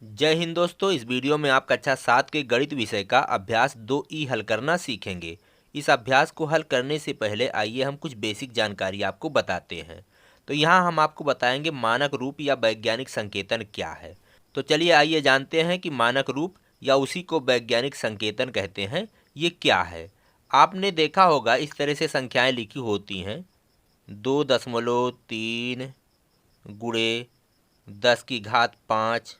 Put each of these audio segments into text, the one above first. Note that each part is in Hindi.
जय हिंद दोस्तों। इस वीडियो में आप कक्षा 7 के गणित विषय का अभ्यास 2E हल करना सीखेंगे। इस अभ्यास को हल करने से पहले आइए हम कुछ बेसिक जानकारी आपको बताते हैं। तो यहाँ हम आपको बताएंगे मानक रूप या वैज्ञानिक संकेतन क्या है। तो चलिए आइए जानते हैं कि मानक रूप या उसी को वैज्ञानिक संकेतन कहते हैं, ये क्या है। आपने देखा होगा इस तरह से संख्याएं लिखी होती हैं 2.3 गुणे 10⁵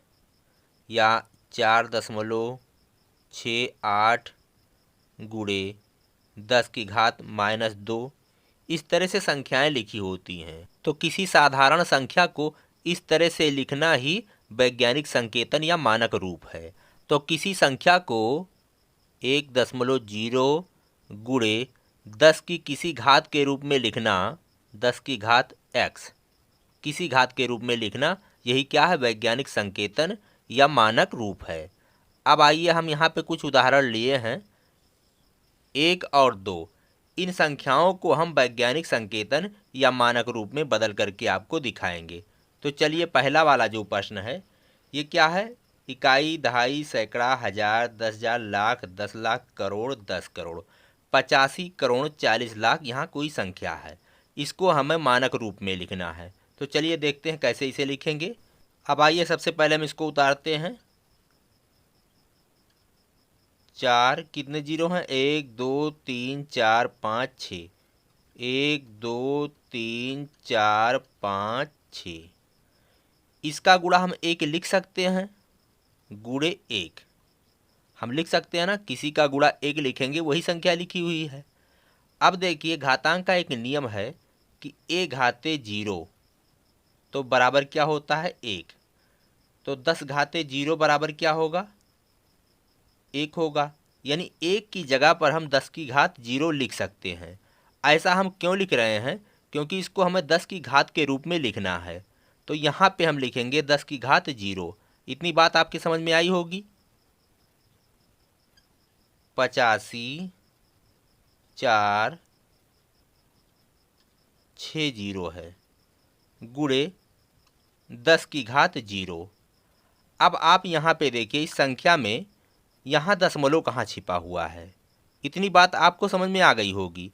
या 4.68 गुणे 10⁻²। इस तरह से संख्याएं लिखी होती हैं। तो किसी साधारण संख्या को इस तरह से लिखना ही वैज्ञानिक संकेतन या मानक रूप है। तो किसी संख्या को 1.0 गुणे 10 की किसी घात के रूप में लिखना, 10⁻x किसी घात के रूप में लिखना, यही क्या है, वैज्ञानिक संकेतन या मानक रूप है। अब आइए हम यहाँ पे कुछ उदाहरण लिए हैं। 1 और 2 इन संख्याओं को हम वैज्ञानिक संकेतन या मानक रूप में बदल करके आपको दिखाएंगे। तो चलिए पहला वाला जो प्रश्न है ये क्या है, इकाई, दहाई, सैकड़ा, हजार, 10,000, लाख, 10 लाख, करोड़, 10 करोड़, 85 करोड़, 40 लाख। यहाँ कोई संख्या है, इसको हमें मानक रूप में लिखना है। तो चलिए देखते हैं कैसे इसे लिखेंगे। अब आइए सबसे पहले हम इसको उतारते हैं। 4 कितने जीरो हैं, 1 2 3 4 5 6, 1 2 3 4 5 6। इसका गुणा हम 1 लिख सकते हैं, गुणे 1 हम लिख सकते हैं ना। किसी का गुणा 1 लिखेंगे वही संख्या लिखी हुई है। अब देखिए घातांक का एक नियम है कि a घाते 0 तो बराबर क्या होता है, 1। तो 10 घाते 0 बराबर क्या होगा, 1 होगा। यानी 1 की जगह पर हम 10⁻0 लिख सकते हैं। ऐसा हम क्यों लिख रहे हैं, क्योंकि इसको हमें 10 की घात के रूप में लिखना है। तो यहाँ पे हम लिखेंगे 10⁻0। इतनी बात आपकी समझ में आई होगी। 85 4 6 जीरो है, गुणे 10⁻0। अब आप यहाँ पे देखिए इस संख्या में यहाँ दशमलव कहाँ छिपा हुआ है। इतनी बात आपको समझ में आ गई होगी।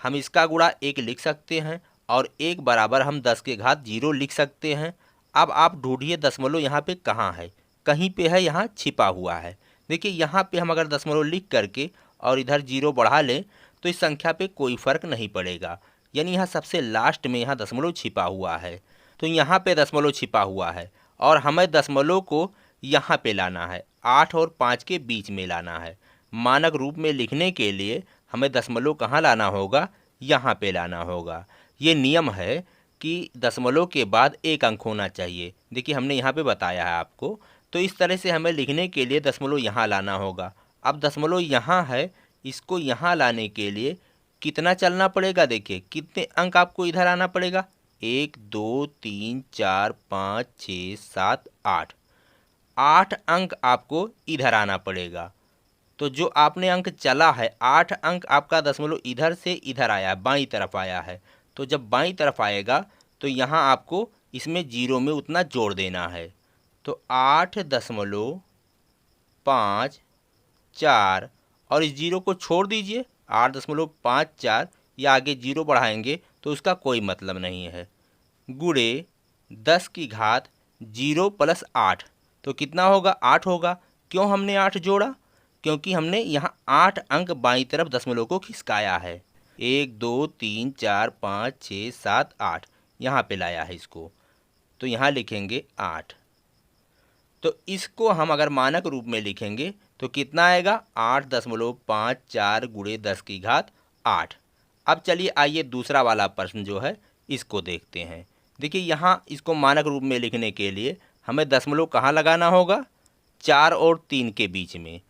हम इसका गुणा 1 लिख सकते हैं और 1 बराबर हम 10⁻0 लिख सकते हैं। अब आप ढूंढिए दशमलव यहाँ पे कहाँ है, कहीं पे है, यहाँ छिपा हुआ है। देखिए यहाँ पे हम अगर दशमलव लिख करके और इधर 0 बढ़ा लें तो इस संख्या पे कोई फ़र्क नहीं पड़ेगा। यानी यहाँ सबसे लास्ट में यहाँ दशमलव छिपा हुआ है। तो यहाँ पे दशमलव छिपा हुआ है और हमें दशमलव को यहाँ पे लाना है, 8 और 5 के बीच में लाना है। मानक रूप में लिखने के लिए हमें दशमलव कहाँ लाना होगा, यहाँ पे लाना होगा। ये नियम है कि दशमलव के बाद एक अंक होना चाहिए। देखिए हमने यहाँ पे बताया है आपको। तो इस तरह से हमें लिखने के लिए दशमलव यहाँ लाना होगा। अब दशमलव यहाँ है, इसको यहाँ लाने के लिए कितना चलना पड़ेगा, देखिए कितने अंक आपको इधर आना पड़ेगा, 1 2 3 4 5 6 7 8। 8 अंक आपको इधर आना पड़ेगा। तो जो आपने अंक चला है, 8 अंक आपका दशमलव इधर से इधर आया है, बाईं तरफ आया है। तो जब बाईं तरफ आएगा तो यहाँ आपको इसमें 0 में उतना जोड़ देना है। तो 8.54 और इस 0 को छोड़ दीजिए, 8.54 या आगे 0 बढ़ाएंगे तो उसका कोई मतलब नहीं है, गुणे 10⁻0 + 8। तो कितना होगा, 8 होगा। क्यों हमने 8 जोड़ा, क्योंकि हमने यहाँ 8 अंक बाईं तरफ दशमलव को खिसकाया है। 1 2 3 4 5 6 7 8 यहाँ पे लाया है इसको। तो यहाँ लिखेंगे 8। तो इसको हम अगर मानक रूप में लिखेंगे तो कितना आएगा, 8.54 गुणे 10⁻8। अब चलिए आइए दूसरा वाला प्रश्न जो है इसको देखते हैं। देखिए यहाँ इसको मानक रूप में लिखने के लिए हमें दशमलव कहाँ लगाना होगा, 4 और 3 के बीच में।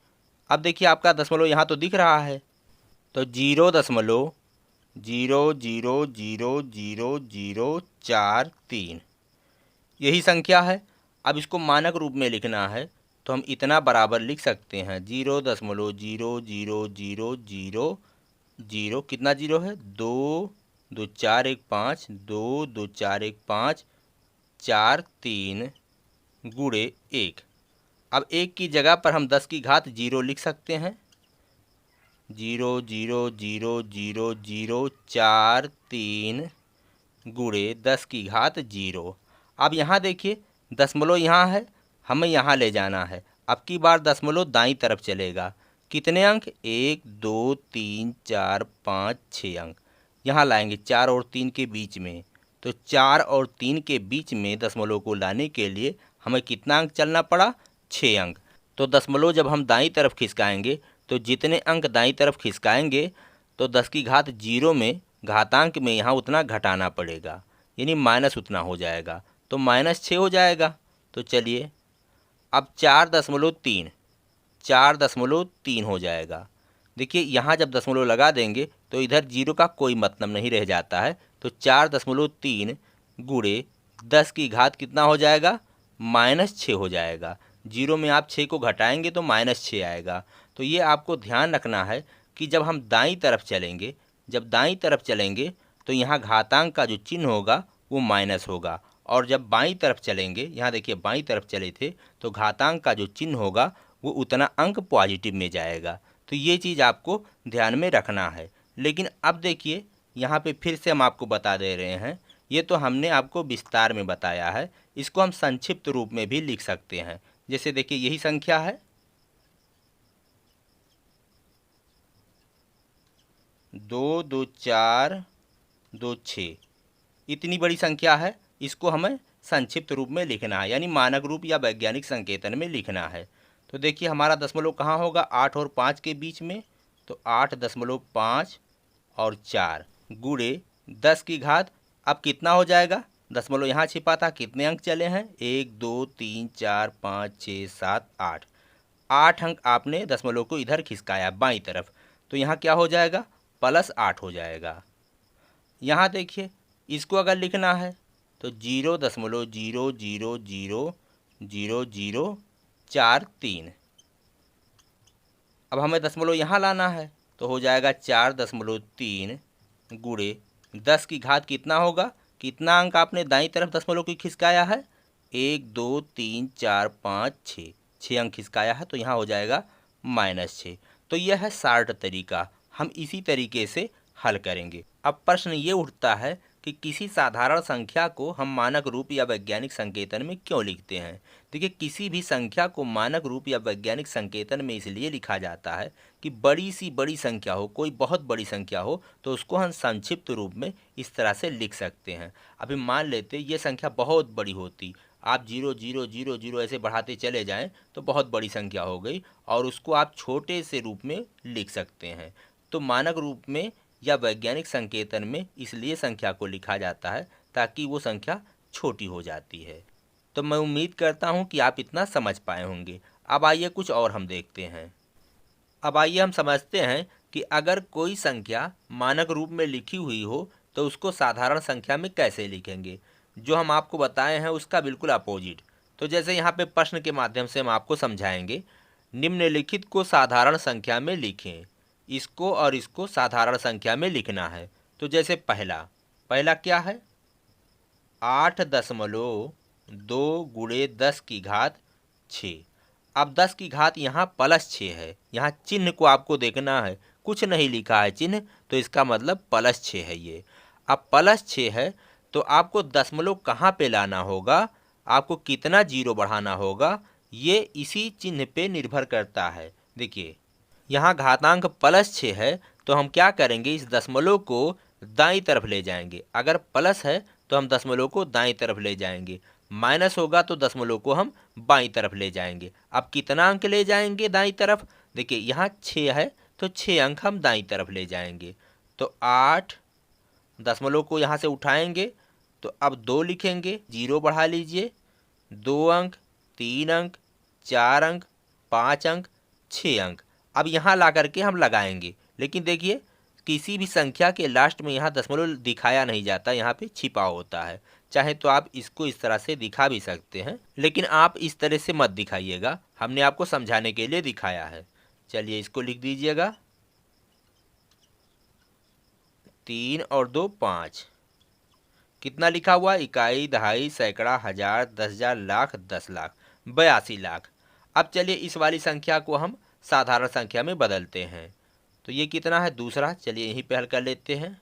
अब देखिए आपका दशमलव यहाँ तो दिख रहा है। तो 0.00000043 यही संख्या है। अब इसको मानक रूप में लिखना है तो हम इतना बराबर लिख सकते हैं, 0.000000। कितना जीरो है, 2 2 4 1 5, 2 2 4 1 5 4 3 गुणे 1। अब 1 की जगह पर हम 10 की घात 0 लिख सकते हैं। 0 0 0 0 0 4 3 गुणे 10 की घात 0। अब यहाँ देखिए दशमलव यहाँ है, हमें यहाँ ले जाना है। अब की बार दशमलव दाईं तरफ चलेगा। कितने अंक? 1 2 3 4 5 6 अंक यहाँ लाएंगे 4 और 3 के बीच में। तो 4 और 3 के बीच में दशमलव को लाने के लिए हमें कितना अंक चलना पड़ा? 6 अंक। तो दशमलव जब हम दाईं तरफ खिसकाएंगे तो जितने अंक दाईं तरफ खिसकाएंगे तो 10 की घात 0 में घातांक में यहाँ उतना घटाना पड़ेगा, यानी माइनस उतना हो जाएगा। तो -6 हो जाएगा। तो चलिए अब 4.3 हो जाएगा। देखिए यहाँ जब दशमलव लगा देंगे तो इधर 0 का कोई मतलब नहीं रह जाता है। तो 4.3 गुणे 10 की घात कितना हो जाएगा? -6 हो जाएगा। 0 में आप 6 को घटाएंगे तो -6 आएगा। तो ये आपको ध्यान रखना है कि जब हम दाईं तरफ चलेंगे तो यहाँ घातांक का जो चिन्ह होगा वो माइनस होगा, और जब बाईं तरफ चलेंगे, यहाँ देखिए बाईं तरफ चले थे, तो घातांक का जो चिन्ह होगा वो उतना अंक पॉजिटिव में जाएगा। तो ये चीज़ आपको ध्यान में रखना है। लेकिन अब देखिए यहाँ पे फिर से हम आपको बता दे रहे हैं, ये तो हमने आपको विस्तार में बताया है, इसको हम संक्षिप्त रूप में भी लिख सकते हैं। जैसे देखिए यही संख्या है 2 2 4 2 6, इतनी बड़ी संख्या है। इसको हमें संक्षिप्त रूप में लिखना है, यानी मानक रूप या वैज्ञानिक संकेतन में लिखना है। तो देखिए हमारा दशमलव कहाँ होगा? 8 और 5 के बीच में। तो 8.5 और 4 गुणे 10 की घात, अब कितना हो जाएगा? दशमलव यहाँ छिपा था, कितने अंक चले हैं? 1 2 3 4 5 6 7 8। 8 अंक आपने दशमलव को इधर खिसकाया बाईं तरफ, तो यहाँ क्या हो जाएगा? +8 हो जाएगा। यहाँ देखिए इसको अगर लिखना है तो 0.00000043। अब हमें दशमलव यहाँ लाना है तो हो जाएगा 4.3 गुणे 10 की घात कितना होगा? कितना अंक आपने दाईं तरफ दशमलव की खिसकाया है? 1 2 3 4 5 6, 6 अंक खिसकाया है, तो यहाँ हो जाएगा -6। तो यह है शार्ट तरीका, हम इसी तरीके से हल करेंगे। अब प्रश्न ये उठता है कि किसी साधारण संख्या को हम मानक रूप या वैज्ञानिक संकेतन में क्यों लिखते हैं? देखिए किसी भी संख्या को मानक रूप या वैज्ञानिक संकेतन में इसलिए लिखा जाता है कि बड़ी सी बड़ी संख्या हो, कोई बहुत बड़ी संख्या हो, तो उसको हम संक्षिप्त रूप में इस तरह से लिख सकते हैं। अभी मान लेते ये संख्या बहुत बड़ी होती, आप 0 0 0 0 ऐसे बढ़ाते चले जाएं तो बहुत बड़ी संख्या हो गई, और उसको आप छोटे से रूप में लिख सकते हैं। तो मानक रूप में या वैज्ञानिक संकेतन में इसलिए संख्या को लिखा जाता है ताकि वो संख्या छोटी हो जाती है। तो मैं उम्मीद करता हूँ कि आप इतना समझ पाए होंगे। अब आइए कुछ और हम देखते हैं। अब आइए हम समझते हैं कि अगर कोई संख्या मानक रूप में लिखी हुई हो तो उसको साधारण संख्या में कैसे लिखेंगे। जो हम आपको बताए हैं उसका बिल्कुल अपोजिट। तो जैसे यहाँ पे प्रश्न के माध्यम से हम आपको समझाएंगे, निम्नलिखित को साधारण संख्या में लिखें। इसको और इसको साधारण संख्या में लिखना है। तो जैसे पहला क्या है? 8.2 गुणे 10 की घात 6। अब 10 की घात यहाँ +6 है, यहाँ चिन्ह को आपको देखना है, कुछ नहीं लिखा है चिन्ह, तो इसका मतलब +6 है ये। अब +6 है तो आपको दशमलव कहाँ पे लाना होगा, आपको कितना जीरो बढ़ाना होगा, ये इसी चिन्ह पे निर्भर करता है। देखिए यहाँ घातांक +6 है तो हम क्या करेंगे, इस दशमलव को दाईं तरफ ले जाएंगे। अगर प्लस है तो हम दशमलव को दाईं तरफ ले जाएंगे, माइनस होगा तो दशमलव को हम बाईं तरफ ले जाएंगे। अब कितना अंक ले जाएंगे दाईं तरफ? देखिए यहाँ 6 है तो 6 अंक हम दाईं तरफ ले जाएंगे। तो 8, दशमलव को यहाँ से उठाएंगे तो अब 2 लिखेंगे, 0 बढ़ा लीजिए, 2 अंक, 3 अंक, 4 अंक, 5 अंक, 6 अंक। अब यहाँ ला करके हम लगाएंगे, लेकिन देखिए किसी भी संख्या के लास्ट में यहाँ दशमलव दिखाया नहीं जाता, यहाँ पे छिपा होता है। चाहे तो आप इसको इस तरह से दिखा भी सकते हैं, लेकिन आप इस तरह से मत दिखाइएगा, हमने आपको समझाने के लिए दिखाया है। चलिए इसको लिख दीजिएगा, 3 और 2 5। कितना लिखा हुआ? इकाई, दहाई, सैकड़ा, हजार, 10,000, लाख, 10 लाख, 82 लाख। अब चलिए इस वाली संख्या को हम साधारण संख्या में बदलते हैं। तो ये कितना है दूसरा, चलिए यहीं पे हल कर लेते हैं।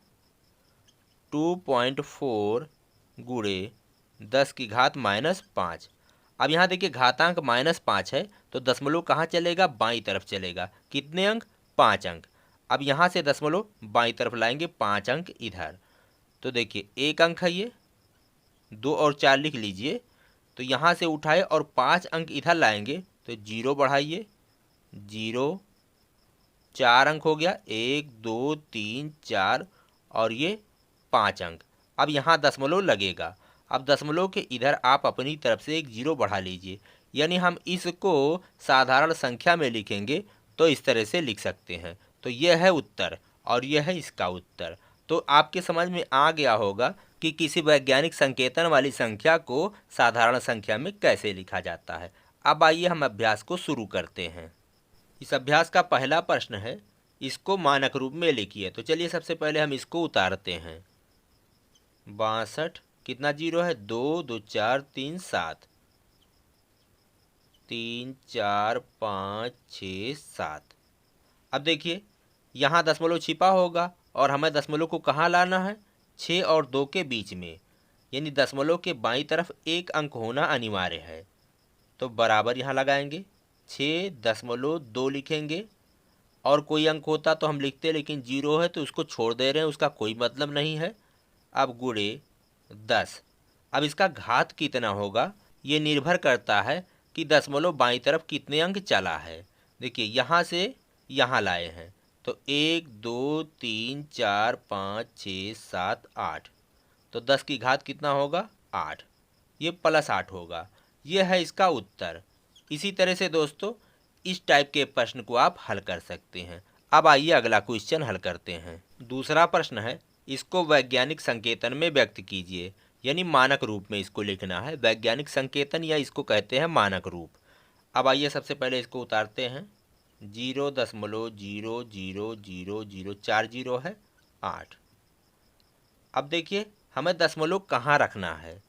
2.4 गुणे 10 की घात -5। अब यहाँ देखिए घातांक -5 है तो दशमलव कहाँ चलेगा, बाईं तरफ चलेगा। कितने अंक, 5 अंक। अब यहाँ से दशमलव बाईं तरफ लाएंगे, 5 अंक इधर। तो देखिए 1 अंक है ये, 2 और 4 लिख लीजिए। तो यहाँ से उठाए और 5 अंक इधर लाएंगे तो 0 बढ़ाइए, 0, 4 अंक हो गया, 1 2 3 4 और ये 5 अंक। अब यहाँ दशमलव लगेगा। अब दशमलव के इधर आप अपनी तरफ से एक 0 बढ़ा लीजिए, यानी हम इसको साधारण संख्या में लिखेंगे तो इस तरह से लिख सकते हैं। तो यह है उत्तर और यह है इसका उत्तर। तो आपके समझ में आ गया होगा कि किसी वैज्ञानिक संकेतन वाली संख्या को साधारण संख्या में कैसे लिखा जाता है। अब आइए हम अभ्यास को शुरू करते हैं। इस अभ्यास का पहला प्रश्न है, इसको मानक रूप में लिखिए। तो चलिए सबसे पहले हम इसको उतारते हैं। 62 कितना 0 है, 2 2 4 3 7, 3 4 5 6 7। अब देखिए यहाँ दशमलव छिपा होगा और हमें दशमलव को कहाँ लाना है, 6 और 2 के बीच में, यानी दशमलव के बाईं तरफ एक अंक होना अनिवार्य है। तो बराबर यहाँ लगाएंगे, 6.2 लिखेंगे। और कोई अंक होता तो हम लिखते, लेकिन 0 है तो उसको छोड़ दे रहे हैं, उसका कोई मतलब नहीं है। अब गुणे 10। अब इसका घात कितना होगा, ये निर्भर करता है कि दशमलव बाईं तरफ कितने अंक चला है। देखिए यहाँ से यहाँ लाए हैं तो 1 2 3 4 5 6 7 8, तो 10 की घात कितना होगा, 8। ये +8 होगा। यह है इसका उत्तर। इसी तरह से दोस्तों इस टाइप के प्रश्न को आप हल कर सकते हैं। अब आइए अगला क्वेश्चन हल करते हैं। दूसरा प्रश्न है, इसको वैज्ञानिक संकेतन में व्यक्त कीजिए, यानी मानक रूप में इसको लिखना है। वैज्ञानिक संकेतन या इसको कहते हैं मानक रूप। अब आइए सबसे पहले इसको उतारते हैं। 0.0000, 4 0 है 8। अब देखिए हमें दशमलव कहाँ रखना है,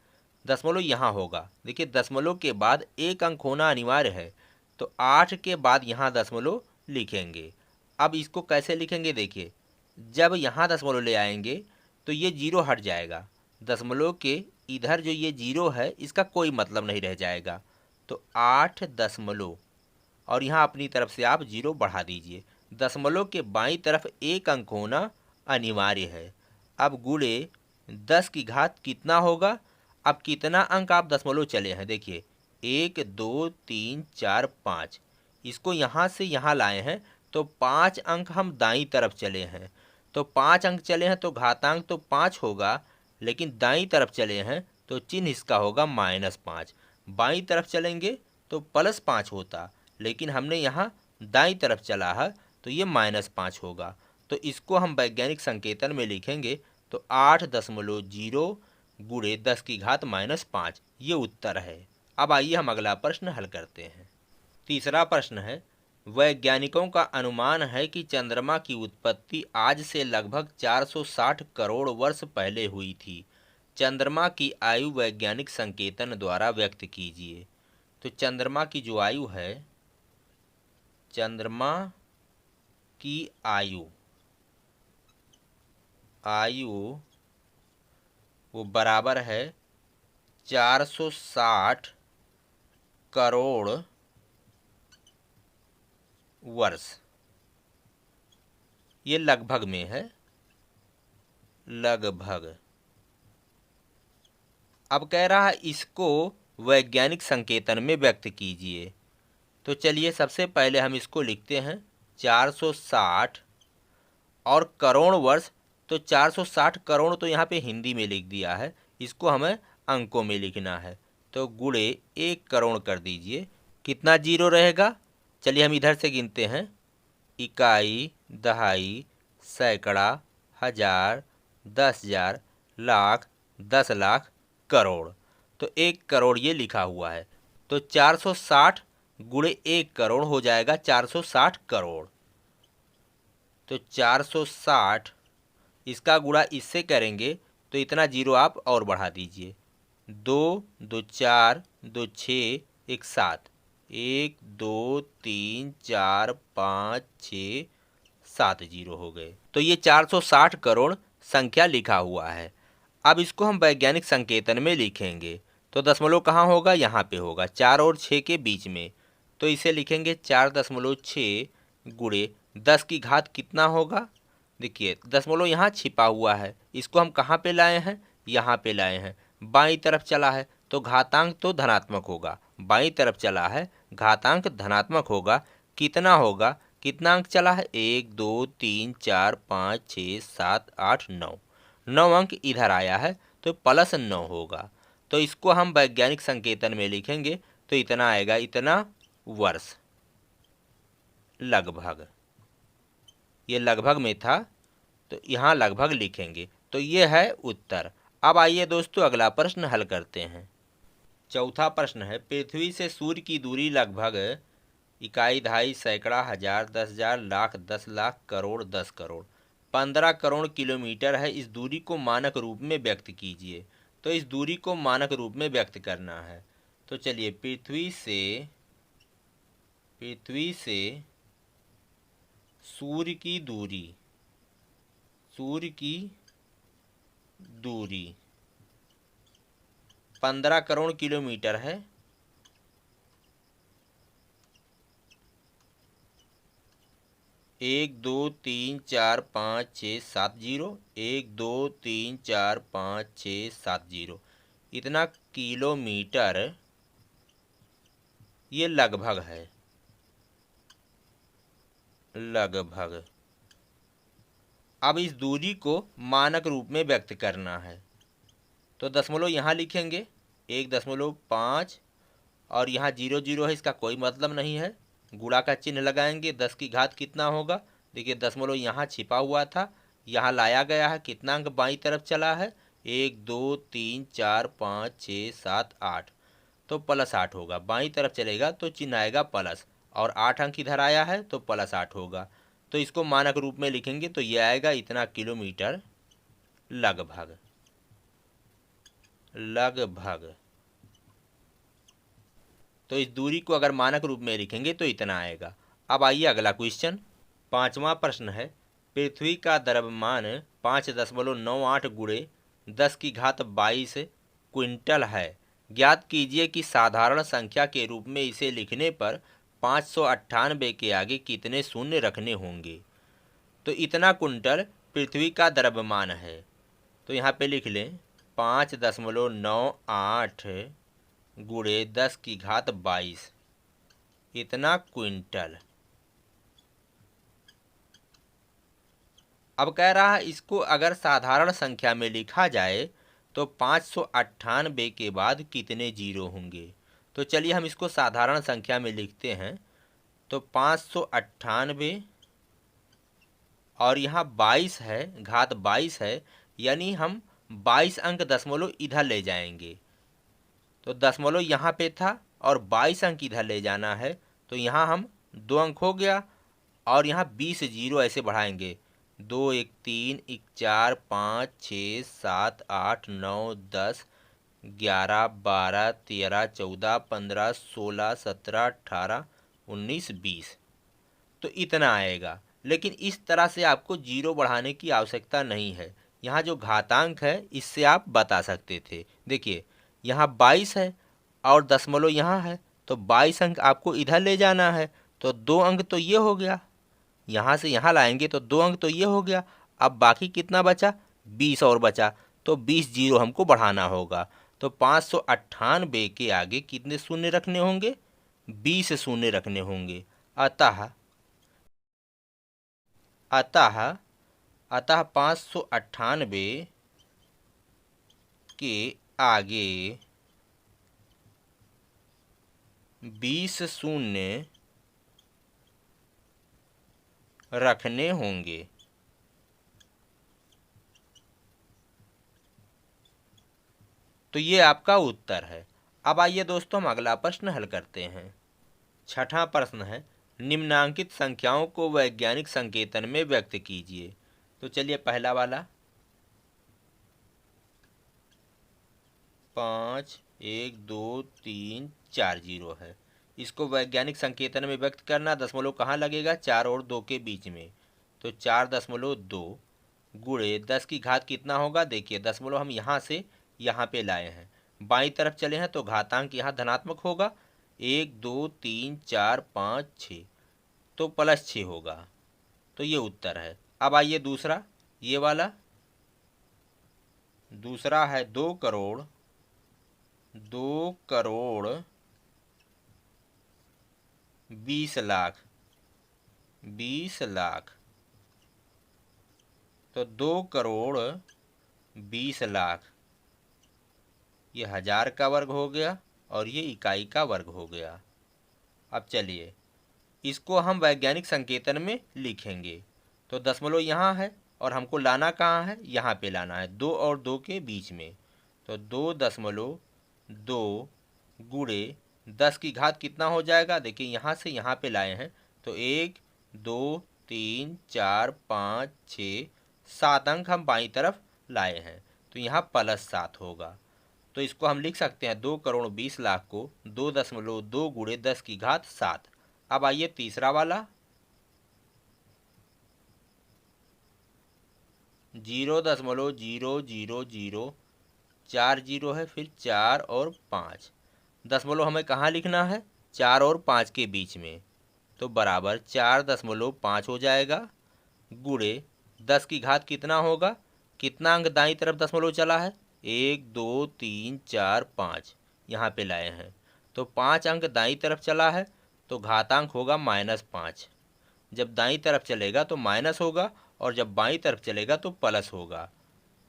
दशमलव यहाँ होगा। देखिए दशमलव के बाद एक अंक होना अनिवार्य है, तो 8 के बाद यहाँ दशमलव लिखेंगे। अब इसको कैसे लिखेंगे, देखिए जब यहाँ दशमलव ले आएंगे तो ये 0 हट जाएगा। दशमलव के इधर जो ये 0 है इसका कोई मतलब नहीं रह जाएगा। तो 8 दशमलव और यहाँ अपनी तरफ से आप 0 बढ़ा दीजिए। दशमलव के बाईं तरफ एक अंक होना अनिवार्य है। अब गुणे 10 की घात कितना होगा। अब कितना अंक आप दशमलव चले हैं, देखिए 1 2 3 4 5, इसको यहाँ से यहाँ लाए हैं तो 5 अंक हम दाईं तरफ चले हैं। तो 5 अंक चले हैं तो घातांक तो 5 होगा, लेकिन दाईं तरफ चले हैं तो चिन्ह इसका होगा -5। बाईं तरफ चलेंगे तो +5 होता, लेकिन हमने यहाँ दाईं तरफ चला है तो ये -5 होगा। तो इसको हम वैज्ञानिक संकेतन में लिखेंगे तो 8.0 गुणे 10 की घात -5, ये उत्तर है। अब आइए हम अगला प्रश्न हल करते हैं। तीसरा प्रश्न है, वैज्ञानिकों का अनुमान है कि चंद्रमा की उत्पत्ति आज से लगभग 460 करोड़ वर्ष पहले हुई थी। चंद्रमा की आयु वैज्ञानिक संकेतन द्वारा व्यक्त कीजिए। तो चंद्रमा की जो आयु है, चंद्रमा की आयु वो बराबर है 460 करोड़ वर्ष। ये लगभग में है, लगभग। अब कह रहा है इसको वैज्ञानिक संकेतन में व्यक्त कीजिए। तो चलिए सबसे पहले हम इसको लिखते हैं 460 और करोड़ वर्ष। तो 460 करोड़ तो यहाँ पे हिंदी में लिख दिया है, इसको हमें अंकों में लिखना है। तो गुणे 1 करोड़ कर दीजिए, कितना 0 रहेगा। चलिए हम इधर से गिनते हैं, इकाई, दहाई, सैकड़ा, हजार, 10,000, लाख, 10 लाख, करोड़। तो 1 करोड़ ये लिखा हुआ है। तो 460 गुणे 1 करोड़ हो जाएगा 460 करोड़। तो 460 इसका गुणा इससे करेंगे तो इतना 0 आप और बढ़ा दीजिए। 2 2 4 2 6 1 7, 1 2 3 4 5 6 7 जीरो हो गए। तो ये 460 करोड़ संख्या लिखा हुआ है। अब इसको हम वैज्ञानिक संकेतन में लिखेंगे। तो दशमलव कहाँ होगा? यहाँ पे होगा, 4 और 6 के बीच में। तो इसे लिखेंगे 4.6 गुणे 10 की घात कितना होगा? देखिए दशमलव यहाँ छिपा हुआ है, इसको हम कहाँ पे लाए हैं? यहाँ पे लाए हैं। बाईं तरफ चला है तो घातांक तो धनात्मक होगा, बाईं तरफ चला है घातांक धनात्मक होगा। कितना होगा? कितना अंक चला है? 1 2 3 4 5 6 7 8 9। 9 अंक इधर आया है तो +9 होगा। तो इसको हम वैज्ञानिक संकेतन में लिखेंगे तो इतना आएगा, इतना वर्ष। लगभग, ये लगभग में था तो यहाँ लगभग लिखेंगे। तो ये है उत्तर। अब आइए दोस्तों अगला प्रश्न हल करते हैं। चौथा प्रश्न है, पृथ्वी से सूर्य की दूरी लगभग इकाई, दहाई, सैकड़ा, हजार, 10,000, लाख, 10 लाख, करोड़, 10 करोड़, 15 करोड़ किलोमीटर है। इस दूरी को मानक रूप में व्यक्त कीजिए। तो इस दूरी को मानक रूप में व्यक्त करना है। तो चलिए पृथ्वी से सूर्य की दूरी 15 करोड़ किलोमीटर है। 1 2 3 4 5 6 7 जीरो, 1 2 3 4 5 6 7 जीरो, इतना किलोमीटर ये लगभग है। लगभग। अब इस दूरी को मानक रूप में व्यक्त करना है। तो दशमलव यहाँ लिखेंगे 1.5 और यहाँ 0 0 है, इसका कोई मतलब नहीं है। गुणा का चिन्ह लगाएंगे। 10 की घात कितना होगा? देखिए दशमलव यहाँ छिपा हुआ था, यहाँ लाया गया है। कितना अंक बाईं तरफ चला है? 1 2 3 4 5 6 7 8, तो +8 होगा। बाईं तरफ चलेगा तो चिन्ह आएगा प्लस, और 8 अंक इधर आया है तो +8 होगा। तो इसको मानक रूप में लिखेंगे तो ये आएगा इतना किलोमीटर लगभग। तो इस दूरी को अगर मानक रूप में लिखेंगे तो इतना आएगा। अब आइए अगला क्वेश्चन। पांचवा प्रश्न है, पृथ्वी का द्रव्यमान 5.98 गुणे 10 की घात 22 क्विंटल है। ज्ञात कीजिए कि साधारण संख्या के रूप में इसे लिखने पर 598 के आगे कितने शून्य रखने होंगे। तो इतना कुंटल पृथ्वी का द्रव्यमान है। तो यहाँ पे लिख लें 5.98 गुणे 10 की घात 22, इतना क्विंटल। अब कह रहा है इसको अगर साधारण संख्या में लिखा जाए तो 598 के बाद कितने जीरो होंगे। तो चलिए हम इसको साधारण संख्या में लिखते हैं। तो 598 और यहाँ 22 है, घात 22 है, यानी हम 22 अंक दशमलव इधर ले जाएंगे। तो दशमलव यहाँ पे था और 22 अंक इधर ले जाना है, तो यहाँ हम 2 अंक हो गया और यहाँ 20 जीरो ऐसे बढ़ाएंगे। 2 1 3 1 4 5 6 7 8 9 10 11 12 13 14 15 16 17 18 19 20, तो इतना आएगा। लेकिन इस तरह से आपको जीरो बढ़ाने की आवश्यकता नहीं है। यहाँ जो घातांक है इससे आप बता सकते थे। देखिए यहाँ 22 है और दशमलव यहाँ है, तो 22 अंक आपको इधर ले जाना है, तो 2 अंक तो ये हो गया। यहाँ से यहाँ लाएंगे तो 2 अंक तो ये हो गया। अब बाकी कितना बचा? 20 और बचा, तो 20 जीरो हमको बढ़ाना होगा। तो 598 के आगे कितने शून्य रखने होंगे? 20 शून्य रखने होंगे। अतः 598 के आगे 20 शून्य रखने होंगे। तो ये आपका उत्तर है। अब आइए दोस्तों हम अगला प्रश्न हल करते हैं। छठा प्रश्न है, निम्नांकित संख्याओं को वैज्ञानिक संकेतन में व्यक्त कीजिए। तो चलिए पहला वाला 5 1 2 3 4 जीरो है, इसको वैज्ञानिक संकेतन में व्यक्त करना, दशमलव कहाँ लगेगा, 4 और 2 के बीच में। तो 4.2 गुणे 10 की घात कितना होगा, देखिए दशमलव हम यहाँ से यहाँ पे लाए हैं, बाईं तरफ चले हैं तो घातांक यहाँ धनात्मक होगा, 1 2 3 4 5 6, तो +6 होगा। तो ये उत्तर है। अब आइए दूसरा, ये वाला दूसरा है 2 करोड़ 20 लाख 20 लाख। तो 2 करोड़ 20 लाख, ये हजार का वर्ग हो गया और ये इकाई का वर्ग हो गया। अब चलिए इसको हम वैज्ञानिक संकेतन में लिखेंगे। तो दशमलव यहाँ है और हमको लाना कहाँ है, यहाँ पे लाना है, 2 और 2 के बीच में। तो 2.2 गुणे 10 की घात कितना हो जाएगा, देखिए यहाँ से यहाँ पे लाए हैं तो 1 2 3 4 5 6 7 अंक हम बाईं तरफ लाए हैं, तो यहाँ +7 होगा। तो इसको हम लिख सकते हैं 2 करोड़ 20 लाख को 2.2 गुणे 10 की घात 7। अब आइए तीसरा वाला, 0.0004 जीरो है, फिर 4 और 5, दशमलव हमें कहाँ लिखना है, 4 और 5 के बीच में। तो बराबर 4.5 हो जाएगा गुणे 10 की घात कितना होगा, कितना अंक दाईं तरफ दशमलव चला है, 1 2 3 4 5, यहाँ पे लाए हैं तो 5 अंक दाईं तरफ चला है, तो घातांक होगा -5। जब दाईं तरफ चलेगा तो माइनस होगा और जब बाईं तरफ चलेगा तो प्लस होगा।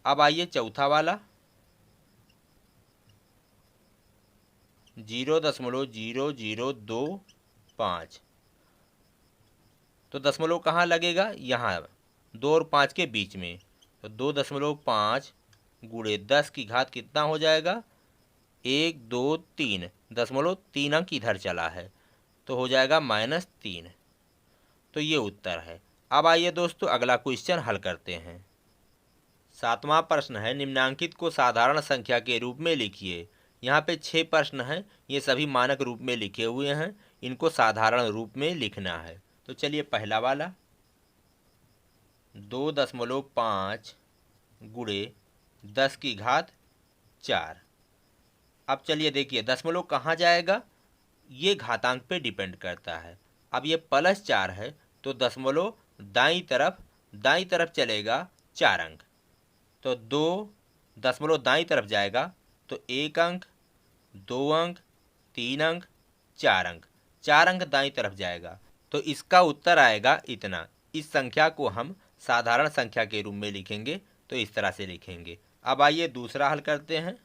अब आइए चौथा वाला, 0.0025। तो दशमलव कहाँ लगेगा, यहाँ 2 और 5 के बीच में। तो 2.5 गुणे 10 की घात कितना हो जाएगा, 1 2 3, दशमलव 3 अंक इधर चला है तो हो जाएगा -3। तो ये उत्तर है। अब आइए दोस्तों अगला क्वेश्चन हल करते हैं। 7वां प्रश्न है, निम्नांकित को साधारण संख्या के रूप में लिखिए। यहाँ पे 6 प्रश्न हैं, ये सभी मानक रूप में लिखे हुए हैं, इनको साधारण रूप में लिखना है। तो चलिए पहला वाला 2.5 गुणे 10 की घात 4। अब चलिए देखिए दशमलव कहाँ जाएगा, ये घातांक पे डिपेंड करता है। अब ये +4 है तो दशमलव दाईं तरफ चलेगा 4 अंक, तो 2 दशमलव दाईं तरफ जाएगा तो 1 अंक 2 अंक 3 अंक 4 अंक, 4 अंक दाईं तरफ जाएगा। तो इसका उत्तर आएगा इतना। इस संख्या को हम साधारण संख्या के रूप में लिखेंगे तो इस तरह से लिखेंगे। अब आइए दूसरा हल करते हैं।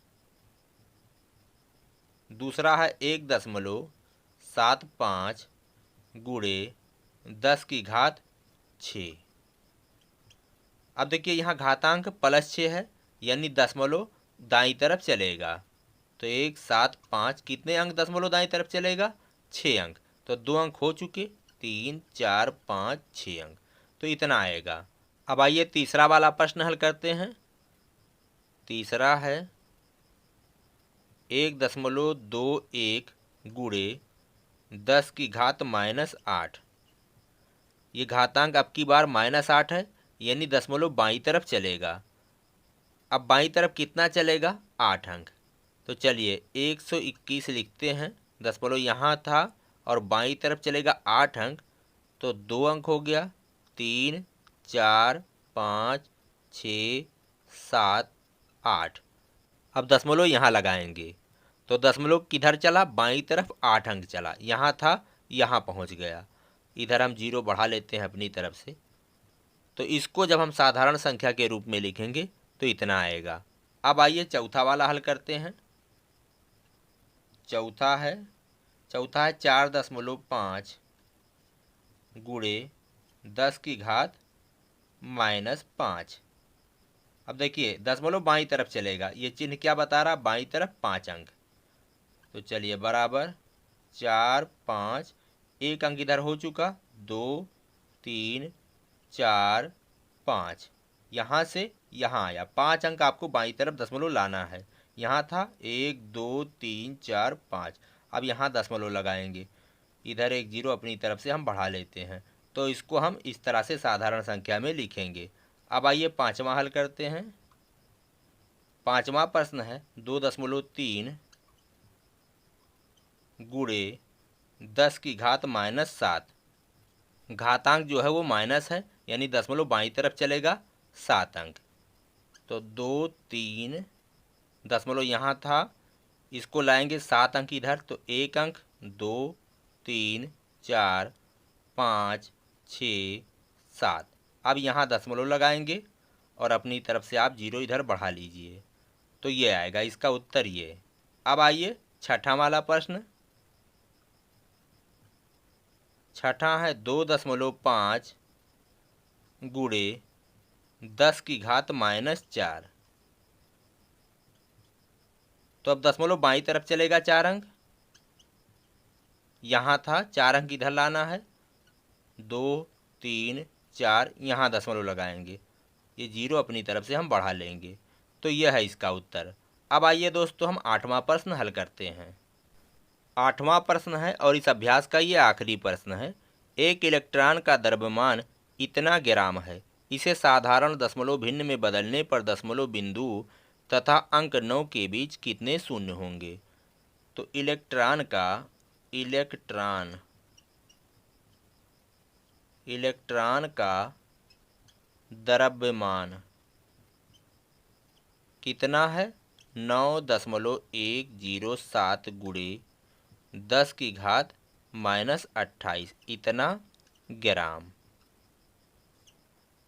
दूसरा है 1.75 गुणे 10 की घात 6। अब देखिए यहाँ घातांक +6 है, यानी दशमलव दाईं तरफ चलेगा। तो 175 कितने अंक दशमलव दाईं तरफ चलेगा, 6 अंक। तो 2 अंक हो चुके, 3 4 5 6 अंक, तो इतना आएगा। अब आइए तीसरा वाला प्रश्न हल करते हैं। तीसरा है 1.21 गुणे 10 की घात -8। ये घातांक अब की बार -8 है, यानी दशमलव बाईं तरफ चलेगा। अब बाईं तरफ कितना चलेगा, 8 अंक। तो चलिए 121 लिखते हैं, दशमलव यहाँ था और बाईं तरफ चलेगा 8 अंक, तो 2 अंक हो गया, 3 4 5 6 7 8। अब दशमलव यहाँ लगाएंगे तो दशमलव किधर चला, बाईं तरफ 8 अंक चला, यहाँ था यहाँ पहुँच गया। इधर हम 0 बढ़ा लेते हैं अपनी तरफ से। तो इसको जब हम साधारण संख्या के रूप में लिखेंगे तो इतना आएगा। अब आइए चौथा वाला हल करते हैं। चौथा है 4.5 गुणे 10 की घात -5। अब देखिए दशमलव बाईं तरफ चलेगा, ये चिन्ह क्या बता रहा, बाईं तरफ 5 अंक। तो चलिए बराबर 4 5, 1 अंक इधर हो चुका, 2 3 4 5, यहाँ से यहाँ आया, 5 अंक आपको बाईं तरफ दशमलव लाना है। यहाँ था 1 2 3 4 5, अब यहाँ दशमलव लगाएंगे इधर एक जीरो अपनी तरफ से हम बढ़ा लेते हैं। तो इसको हम इस तरह से साधारण संख्या में लिखेंगे। अब आइए पाँचवा हल करते हैं। पाँचवा प्रश्न है 2.3 गुणे 10 की घात -7। घातांक जो है वो माइनस है, यानी दशमलव बाईं तरफ चलेगा, 7 अंक। तो 2 3 दशमलव यहाँ था, इसको लाएंगे 7 अंक इधर, तो 1 अंक, 2 3 4 5 6 7। अब यहाँ दशमलव लगाएंगे और अपनी तरफ से आप जीरो इधर बढ़ा लीजिए, तो ये आएगा इसका उत्तर ये। अब आइए छठा वाला प्रश्न। छठा है 2.5 गुणे 10 की घात -4। तो अब दशमलव बाईं तरफ चलेगा 4 अंक, यहाँ था 4 अंक इधर लाना है, 2 3 4 यहाँ दशमलव लगाएंगे, ये जीरो अपनी तरफ से हम बढ़ा लेंगे, तो यह है इसका उत्तर। अब आइए दोस्तों हम आठवां प्रश्न हल करते हैं। आठवां प्रश्न है और इस अभ्यास का ये आखिरी प्रश्न है। एक इलेक्ट्रॉन का द्रव्यमान इतना ग्राम है, इसे साधारण दशमलव भिन्न में बदलने पर दशमलव बिंदु तथा अंक 9 के बीच कितने शून्य होंगे। तो इलेक्ट्रॉन का द्रव्यमान कितना है, 9.107 गुणे 10 की घात -28 इतना ग्राम।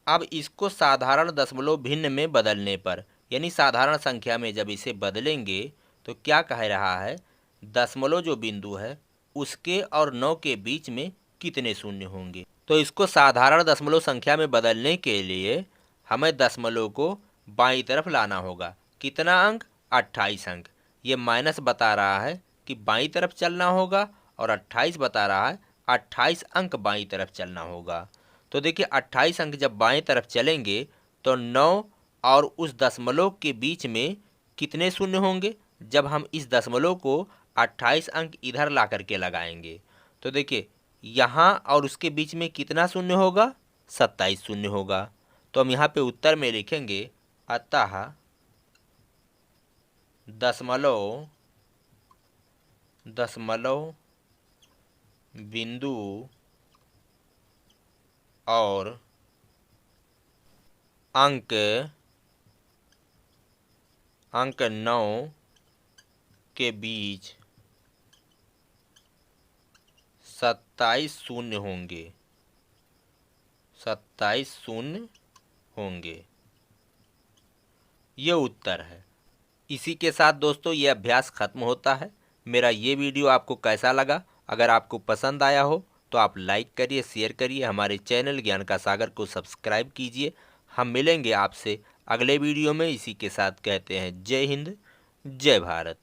अब इसको साधारण दशमलव भिन्न में बदलने पर, यानी साधारण संख्या में जब इसे बदलेंगे तो क्या कह रहा है, दशमलव जो बिंदु है उसके और 9 के बीच में कितने शून्य होंगे। तो इसको साधारण दशमलव संख्या में बदलने के लिए हमें दशमलव को बाईं तरफ लाना होगा। कितना अंक, 28 अंक। ये माइनस बता रहा है कि बाईं तरफ चलना होगा और 28 बता रहा है 28 अंक बाईं तरफ चलना होगा। तो देखिए 28 अंक जब बाएं तरफ चलेंगे तो 9 और उस दशमलव के बीच में कितने शून्य होंगे, जब हम इस दशमलव को 28 अंक इधर ला करके लगाएंगे। तो देखिए यहाँ और उसके बीच में कितना शून्य होगा, 27 शून्य होगा। तो हम यहाँ पे उत्तर में लिखेंगे, अतः दशमलव बिंदु और अंक 9 के बीच 27 शून्य होंगे, 27 शून्य होंगे। ये उत्तर है। इसी के साथ दोस्तों ये अभ्यास खत्म होता है। मेरा ये वीडियो आपको कैसा लगा? अगर आपको पसंद आया हो तो आप लाइक करिए, शेयर करिए, हमारे चैनल ज्ञान का सागर को सब्सक्राइब कीजिए। हम मिलेंगे आपसे अगले वीडियो में। इसी के साथ कहते हैं जय हिंद, जय भारत।